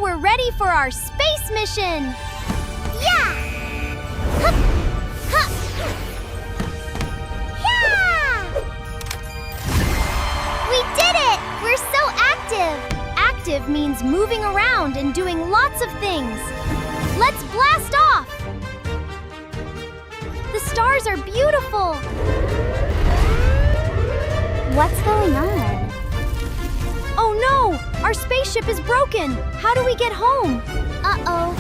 we're ready for our space mission! Yeah! Hup! Hup! Yeah! We did it! We're so active! Active means moving around and doing lots of things. Let's blast off! The stars are beautiful! What's going on? Oh no! Our spaceship is broken! How do we get home? Uh-oh.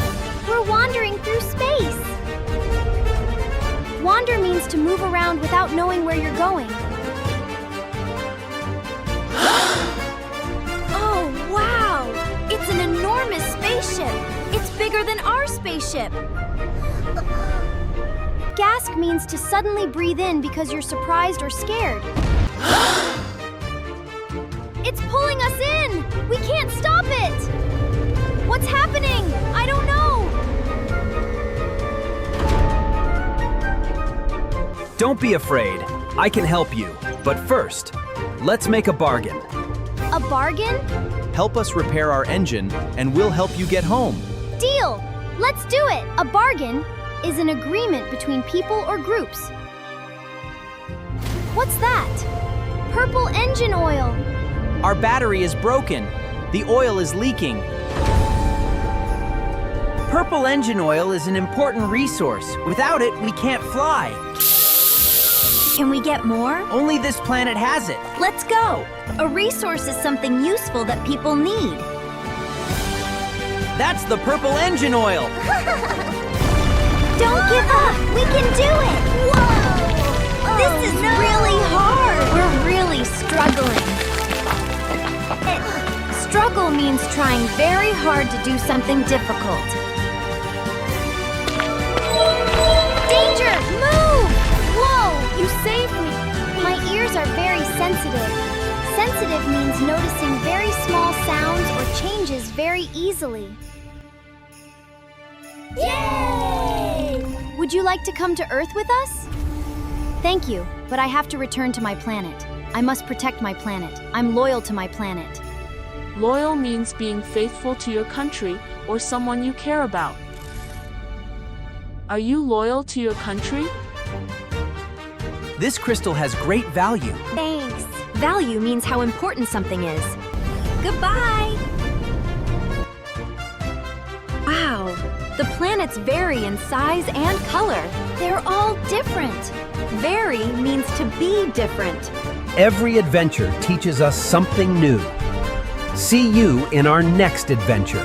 We're wandering through space. Wander means to move around without knowing where you're going. Oh, wow! It's an enormous spaceship! It's bigger than our spaceship! Gasp means to suddenly breathe in because you're surprised or scared. It's pulling us in! We can't stop it! What's happening? I don't know! Don't be afraid. I can help you. But first, let's make a bargain. A bargain? Help us repair our engine, and we'll help you get home. Deal! Let's do it! A bargain is an agreement between people or groups. What's that? Purple engine oil. Our battery is broken. The oil is leaking. Purple engine oil is an important resource. Without it, we can't fly. Can we get more? Only this planet has it. Let's go! A resource is something useful that people need. That's the purple engine oil. Don't give up! We can do it! Whoa! This is really hard! We're really struggling. Struggle means trying very hard to do something difficult. Danger! Move! Whoa! You saved me. My ears are very sensitive. Sensitive means noticing very small sounds or changes very easily. Yay! Would you like to come to Earth with us? Thank you, but I have to return to my planet. I must protect my planet. I'm loyal to my planet. Loyal means being faithful to your country or someone you care about. Are you loyal to your country? This crystal has great value. Thanks. Value means how important something is. Goodbye! Wow, the planets vary in size and color. They're all different. Vary means to be different. Every adventure teaches us something new. See you in our next adventure.